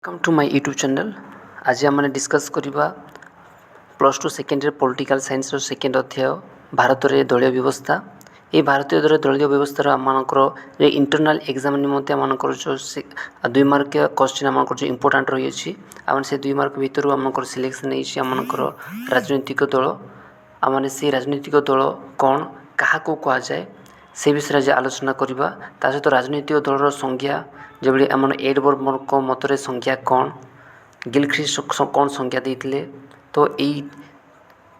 Welcome to my YouTube channel. आज आम discuss करवा plus two second year political science second अध्याय भारत में दलीय व्यवस्था। ये भारतीय दलीय व्यवस्थार आमर इंटरनल एग्जाम निमंते आमर जो 2 मार्क क्वेश्चन आमर जो इम्पोर्टाट रही आम से 2 मार्क भितर आमर सिलेक्शन आमर राजनीतिक दल आम से राजनीतिक दल कौन क्या कहुए से विषय आज आलोचना करवा। ता सहित राजनीतिक दलर संज्ञा जो आम एडवर्ड मतरे संज्ञा कौन गिलख्रिस्ट कौन संज्ञा देते तो यही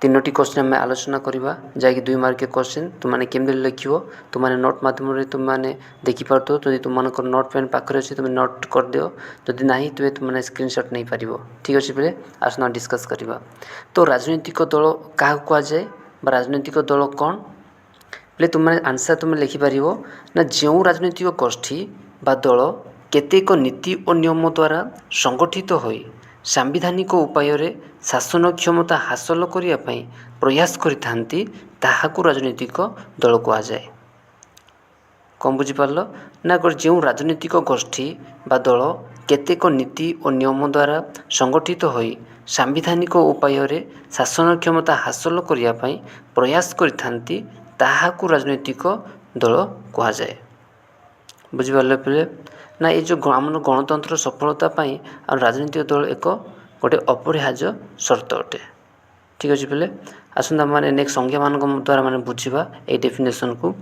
3टी क्वेश्चन आम आलोचना करवा जहाँकि 2 मार्क क्वेश्चन तुमने केमती लिख तुमने नोट मध्यम तुमने देखिपार जो तुम नोट पेन पाखे अच्छे तुम नोट कर दियो जदि ना तुम तुमने स्क्रीनशॉट नहीं पार। ठीक अच्छे पे आसना डिस्कस करवा। तो राजनीतिक दल क्या कहुए राजनीतिक दल कौन बोले तुमने आंसर तुम लिखिपार ना जो राजनीतिक गोष्ठी बा दल केतेक नीति और नियम द्वारा संगठित होई सांविधानिक उपाय शासन क्षमता हासिल करने प्रयास करिथांती ताहाकू राजनीतिक दल कहुए। कौन बुझीपार ना जो राजनीतिक गोष्ठी बा दल केतेक नीति और नियम द्वारा संगठित होई सांविधानिक उपाय शासन क्षमता हासिल करने प्रयास करिथांती ताहाकू राजनीतिक दल कहुए। बुझीपारे पे ना ये जो आम गणतंत्र सफलता राजनीतिक दल एक गोटे अपरिहार्य शर्त अटे। ठीक अच्छे पे आसता मैंने नेक्स्ट संज्ञा मान द्वारा मैंने बुझा ये डेफिनेशन को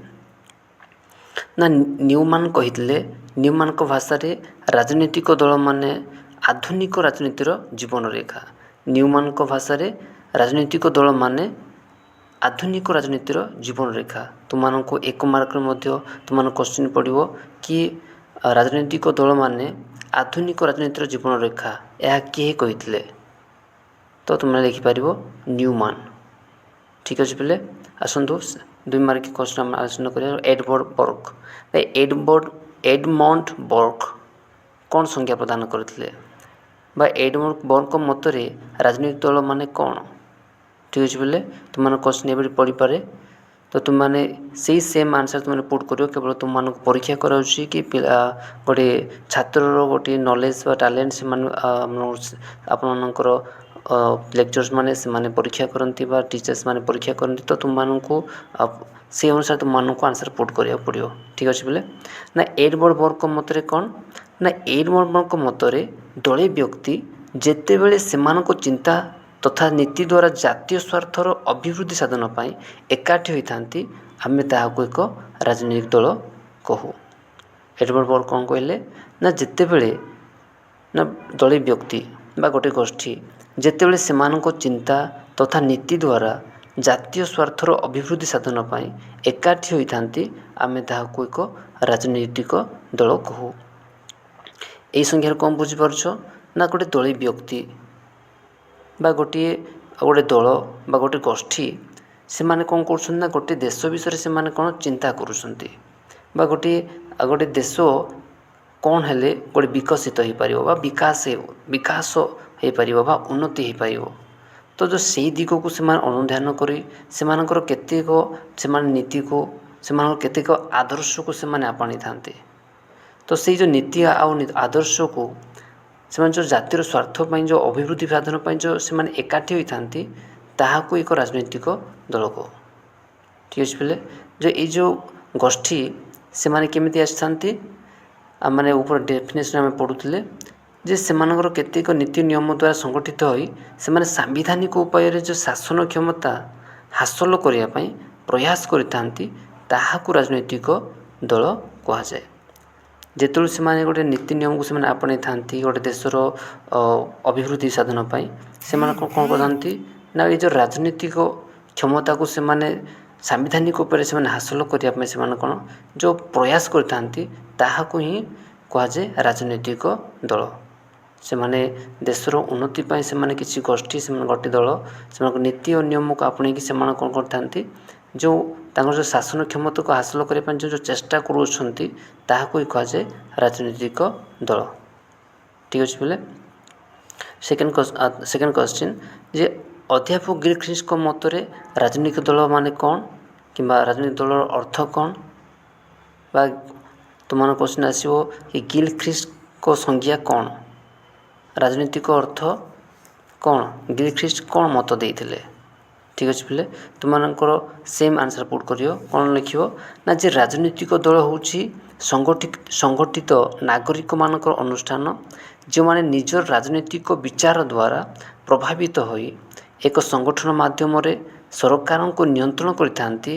ना न्यूमान कही न्यूमान भाषा राजनीतिक दल माने आधुनिक राजनीतिर जीवन रेखा। न्यूमान भाषा राजनीतिक दल माने आधुनिक राजनीतिर जीवन रेखा। तुमको 1 मार्क तुम क्वेश्चन पड़ो कि राजनीतिक दल माने आधुनिक राजनीतिर जीवन रेखा यह किए कही तो तुमने लिखिपार न्यूमान। ठीक अच्छे पे आसतु 2 मार्क क्वेश्चन आलोचना कर एडवर्ड बर्ग एडमंड बर्ग कौन संज्ञा प्रदान करते एडमंड बर्ग मतरे राजनीतिक दल माने कौन। ठीक अच्छे पे तुमने क्वेश्चन एवं पढ़ी पारे तो तुमने से सेम आंसर तुमने पुट कर केवल तुम परीक्षा कराऊँ कि गोटे छात्र गोटे नॉलेज व टैलेंट से आपणकर लेक्चर्स माने से परीक्षा करती टीचर्स माने परीक्षा करती तो तुमको से अनुसार तुमको आंसर पुट करा पड़ो। ठीक अच्छे पे ना एडवर्ड बर्ग मतरे कौन ना एडवर्ड बर्ग मतरे दलीय व्यक्ति जेतेबेले सेमानक चिंता तथा नीति द्वारा जातीय स्वार्थर अभिवृद्धि साधन पर एकाठी होती आम ताहाको एक राजनीतिक दल कहू। एडवर्ड बर्ग कौन कहले ना जेतेबेले ना दलीय व्यक्ति बा गोटे गोष्ठी जेतेबेले सेमानक चिंता तथा नीति द्वारा जातीय स्वार्थर अभिवृद्धि साधन पर एकाठी होती आम ताहाको एक राजनीतिक दल कहू। यही संख्यार कौन बुझीपार ना गोटे दलीय व्यक्ति बा गोटे दल बा गोटे गोष्ठी से माने कौन कर गोटे देश विषय से माने कौन चिंता करुँच बा गोटे देश कौन हेले गोटे विकसित हो पार बा विकास हो पार बा उन्नति हो पार तो जो से दिग को से अनुधान कर केतेक से नीति को से केतेक आदर्श को से आपणी था तो से जो नीति आदर्श को से जो जातिर स्वार्थपाई जो अभिवृद्धि साधन जो से एकाठी होती ताहाको एक राजनीतिक दल को। ठीक अच्छे पे जो ये जो गोष्ठी से माने केमिति आसथांती मैंने ऊपर डेफिनेशन आम पढ़ुले जे सेमानकर केतेक नीति नियम द्वारा संगठित होई से माने सांविधानिक उपाय जो शासन क्षमता हासिल करने प्रयास करिथांती ताहाको राजनीतिक दल कहुए। जेतु से गोटे नीति नियम को से आपणे था गोटे देशर अभिवृद्धि साधन से कौन करती ना ये जो राजनीतिक क्षमता को से सांविधानिक उपर से हासिल करने से कौन जो प्रयास करती ही कहुए राजनीतिक दल। से माने देशर उन्नति से किसी गोष्ठी से गोटे दल से नीति और नियम को आपणे से कौन करते जो जो शासन क्षमता को हासिल करने जो चेष्टा करुँच ताहाको कहुए राजनीतिक दल। ठीक अच्छे पे सेकेंड क्वेश्चन जे अध्यापक गिलख्रिस्ट मतरे राजनीतिक दल माने कौन कि राजनीतिक दल अर्थ कौन बा तुम क्वेश्चन आसो कि गिलख्रिस्ट को संज्ञा कौन ରାଜନୈତିକ ଅର୍ଥ କ'ଣ, ଗିଲଖ୍ରୀଷ୍ଟ କ'ଣ ମତ ଦେଇଥିଲେ। ଠିକ୍ ଅଛି ପିଲେ, ତୁମମାନଙ୍କର ସେମ୍ ଆନ୍ସର ପୁଟ୍ କରିବ। କ'ଣ ଲେଖିବ ନା ଯେ ରାଜନୈତିକ ଦଳ ହେଉଛି ସଂଗଠିତ ନାଗରିକମାନଙ୍କର ଅନୁଷ୍ଠାନ, ଯେଉଁମାନେ ନିଜର ରାଜନୈତିକ ବିଚାର ଦ୍ୱାରା ପ୍ରଭାବିତ ହୋଇ ଏକ ସଂଗଠନ ମାଧ୍ୟମରେ ସରକାରଙ୍କୁ ନିୟନ୍ତ୍ରଣ କରିଥାନ୍ତି।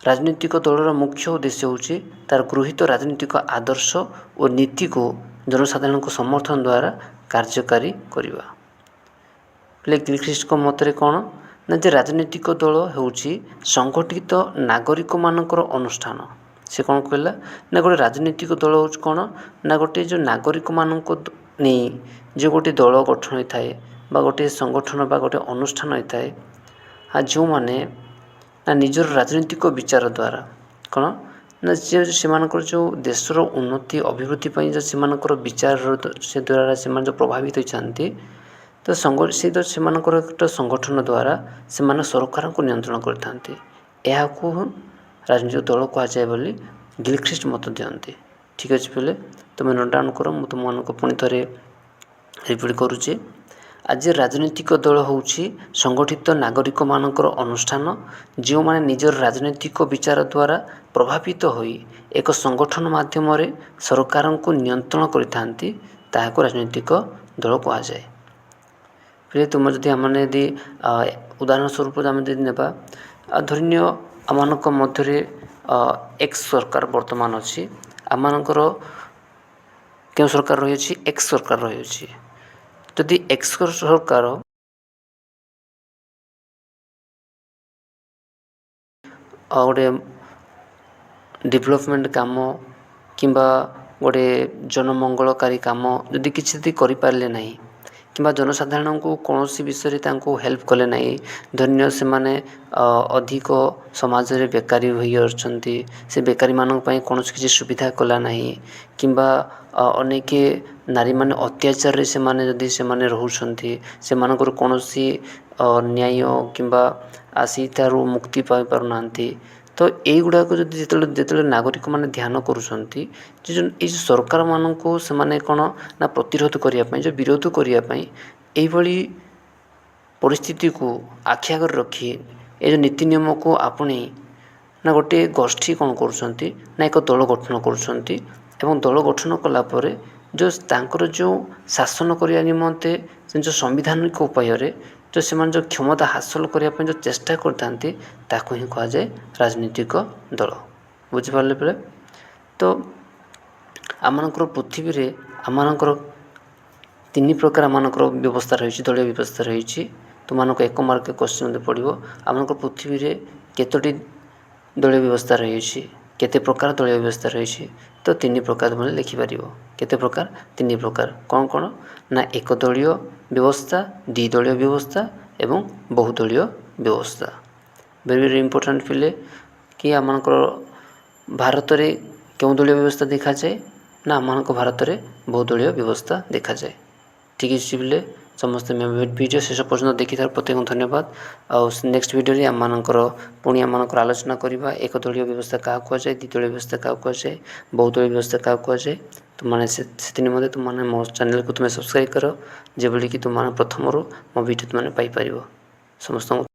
ରାଜନୈତିକ ଦଳର ମୁଖ୍ୟ ଉଦ୍ଦେଶ୍ୟ ହେଉଛି ତା'ର ଗୃହୀତ ରାଜନୈତିକ ଆଦର୍ଶ ଓ ନୀତିକୁ ଜନସାଧାରଣଙ୍କ ସମର୍ଥନ ଦ୍ୱାରା କାର୍ଯ୍ୟକାରୀ କରିବା। ପିଲେ ଗିଲଖ୍ରୀଷ୍ଟଙ୍କ ମତରେ କ'ଣ ନା ଯେ ରାଜନୈତିକ ଦଳ ହେଉଛି ସଂଗଠିତ ନାଗରିକମାନଙ୍କର ଅନୁଷ୍ଠାନ। ସେ କ'ଣ କହିଲା ନା ଗୋଟେ ରାଜନୈତିକ ଦଳ ହେଉଛି କ'ଣ ନା ଗୋଟିଏ ଯେଉଁ ନାଗରିକମାନଙ୍କୁ ନେଇ ଯେଉଁ ଗୋଟିଏ ଦଳ ଗଠନ ହୋଇଥାଏ ବା ଗୋଟିଏ ସଂଗଠନ ବା ଗୋଟିଏ ଅନୁଷ୍ଠାନ ହୋଇଥାଏ, ଯେଉଁମାନେ ନା ନିଜର ରାଜନୈତିକ ବିଚାର ଦ୍ୱାରା କ'ଣ ନା ସେମାନଙ୍କର ଯେଉଁ ଦେଶର ଉନ୍ନତି ଅଭିବୃଦ୍ଧି ପାଇଁ ଯେଉଁ ସେମାନଙ୍କର ବିଚାର ସେ ଦ୍ୱାରା ସେମାନେ ଯେଉଁ ପ୍ରଭାବିତ ହୋଇଥାନ୍ତି, ତ ସେମାନଙ୍କର ଗୋଟେ ସଂଗଠନ ଦ୍ୱାରା ସେମାନେ ସରକାରଙ୍କୁ ନିୟନ୍ତ୍ରଣ କରିଥାନ୍ତି। ଏହାକୁ ରାଜନୈତିକ ଦଳ କୁହାଯାଏ ବୋଲି ଗିଲଖ୍ରୀଷ୍ଟ ମତ ଦିଅନ୍ତି। ଠିକ୍ ଅଛି ପିଲେ, ତୁମେ ନୋଟ୍ ଡାଉନ୍ କର। ମୁଁ ତୁମମାନଙ୍କୁ ପୁଣି ଥରେ ରିପିଟ୍ କରୁଛି। ଆଜି ରାଜନୈତିକ ଦଳ ହେଉଛି ସଂଗଠିତ ନାଗରିକମାନଙ୍କର ଅନୁଷ୍ଠାନ, ଯେଉଁମାନେ ନିଜର ରାଜନୈତିକ ବିଚାର ଦ୍ୱାରା ପ୍ରଭାବିତ ହୋଇ ଏକ ସଂଗଠନ ମାଧ୍ୟମରେ ସରକାରଙ୍କୁ ନିୟନ୍ତ୍ରଣ କରିଥାନ୍ତି। ତାହାକୁ ରାଜନୈତିକ ଦଳ କୁହାଯାଏ। ପିଲେ ତୁମ ଯଦି ଆମମାନେ ଯଦି ଉଦାହରଣ ସ୍ୱରୂପ ଆମେ ଯଦି ନେବା, ଧରିନିଅ ଆମମାନଙ୍କ ମଧ୍ୟରେ ଏକ୍ସ ସରକାର ବର୍ତ୍ତମାନ ଅଛି। ଆମମାନଙ୍କର କେଉଁ ସରକାର ରହିଅଛି? ଏକ୍ସ ସରକାର ରହିଅଛି। ଯଦି ଏକ୍ସ ସରକାର ଗୋଟେ ଡେଭଲପମେଣ୍ଟ କାମ କିମ୍ବା ଗୋଟେ ଜନମଙ୍ଗଳକାରୀ କାମ ଯଦି କିଛି କରିପାରିଲେ ନାହିଁ କିମ୍ବା ଜନସାଧାରଣଙ୍କୁ କୌଣସି ବିଷୟରେ ତାଙ୍କୁ ହେଲ୍ପ କଲେ ନାହିଁ, ଧରିନିଅ ସେମାନେ ଅଧିକ ସମାଜରେ ବେକାରୀ ହୋଇ ଅଛନ୍ତି, ସେ ବେକାରୀମାନଙ୍କ ପାଇଁ କୌଣସି କିଛି ସୁବିଧା କଲା ନାହିଁ କିମ୍ବା ଅନେକ ନାରୀମାନେ ଅତ୍ୟାଚାରରେ ସେମାନେ ରହୁଛନ୍ତି, ସେମାନଙ୍କର କୌଣସି ନ୍ୟାୟ କିମ୍ବା ଆସି ତାରୁ ମୁକ୍ତି ପାଇପାରୁନାହାନ୍ତି, ତ ଏଇଗୁଡ଼ାକ ଯଦି ଯେତେବେଳେ ନାଗରିକମାନେ ଧ୍ୟାନ କରୁଛନ୍ତି ଯେ ଏଇ ଯେଉଁ ସରକାରମାନଙ୍କୁ ସେମାନେ କ'ଣ ନା ପ୍ରତିରୋଧ କରିବା ପାଇଁ, ଯେଉଁ ବିରୋଧ କରିବା ପାଇଁ ଏଇଭଳି ପରିସ୍ଥିତିକୁ ଆଖି ଆଗରେ ରଖି ଏ ଯେଉଁ ନୀତି ନିୟମକୁ ଆପଣେଇ ନା ଗୋଟିଏ ଗୋଷ୍ଠୀ କ'ଣ କରୁଛନ୍ତି ନା ଏକ ଦଳ ଗଠନ କରୁଛନ୍ତି ଏବଂ ଦଳ ଗଠନ କଲା ପରେ ତାଙ୍କର ଯେଉଁ ଶାସନ କରିବା ନିମନ୍ତେ ଯେଉଁ ସାମ୍ବିଧାନିକ ଉପାୟରେ ସେମାନେ ଯେଉଁ କ୍ଷମତା ହାସଲ କରିବା ପାଇଁ ଯେଉଁ ଚେଷ୍ଟା କରିଥାନ୍ତି, ତାକୁ ହିଁ କୁହାଯାଏ ରାଜନୈତିକ ଦଳ। ବୁଝିପାରିଲେ ପିଲେ? ତ ଆମମାନଙ୍କର ପୃଥିବୀରେ ଆମମାନଙ୍କର 3 ପ୍ରକାର ଆମମାନଙ୍କର ବ୍ୟବସ୍ଥା ରହିଛି, ଦଳୀୟ ବ୍ୟବସ୍ଥା ରହିଛି। ତୁମମାନଙ୍କୁ 1 ମାର୍କ କ୍ୱେଶ୍ଚିନ୍ ପଡ଼ିବ, ଆମମାନଙ୍କର ପୃଥିବୀରେ କେତୋଟି ଦଳୀୟ ବ୍ୟବସ୍ଥା ରହିଛି, କେତେ ପ୍ରକାର ଦଳୀୟ ବ୍ୟବସ୍ଥା ରହିଛି? ତ 3 ପ୍ରକାର ବୋଲି ଲେଖିପାରିବ। କେତେ ପ୍ରକାର? 3 ପ୍ରକାର। କ'ଣ କ'ଣ ନା ଏକଦଳୀୟ ବ୍ୟବସ୍ଥା, ଦ୍ୱିଦଳୀୟ ବ୍ୟବସ୍ଥା ଏବଂ ବହୁଦଳୀୟ ବ୍ୟବସ୍ଥା। ଭେରି ଭେରି ଇମ୍ପୋର୍ଟାଣ୍ଟ ପିଲେ କି ଆମମାନଙ୍କର ଭାରତରେ କେଉଁ ଦଳୀୟ ବ୍ୟବସ୍ଥା ଦେଖାଯାଏ ନା ଆମମାନଙ୍କ ଭାରତରେ ବହୁଦଳୀୟ ବ୍ୟବସ୍ଥା ଦେଖାଯାଏ। ଠିକ୍ ଅଛି ପିଲେ, ସମସ୍ତେ ଭିଡ଼ିଓ ଶେଷ ପର୍ଯ୍ୟନ୍ତ ଦେଖିଥିବାରୁ ପ୍ରତ୍ୟେକଙ୍କୁ ଧନ୍ୟବାଦ। ଆଉ ନେକ୍ସଟ ଭିଡ଼ିଓରେ ଆମମାନଙ୍କର ଆଲୋଚନା କରିବା ଏକଦଳୀୟ ବ୍ୟବସ୍ଥା କାହାକୁ କୁହାଯାଏ, ଦ୍ୱିଦଳୀୟ ବ୍ୟବସ୍ଥା କାହାକୁ କୁହାଯାଏ, ବହୁଦଳୀୟ ବ୍ୟବସ୍ଥା କାହାକୁ କୁହାଯାଏ। ତୁମମାନେ ସେଥିନିମନ୍ତେ ତୁମମାନେ ମୋ ଚ୍ୟାନେଲକୁ ତୁମେ ସବସ୍କ୍ରାଇବ୍ କର, ଯେଭଳିକି ତୁମମାନେ ପ୍ରଥମରୁ ମୋ ଭିଡ଼ିଓ ତୁମମାନେ ପାଇପାରିବ। ସମସ୍ତଙ୍କୁ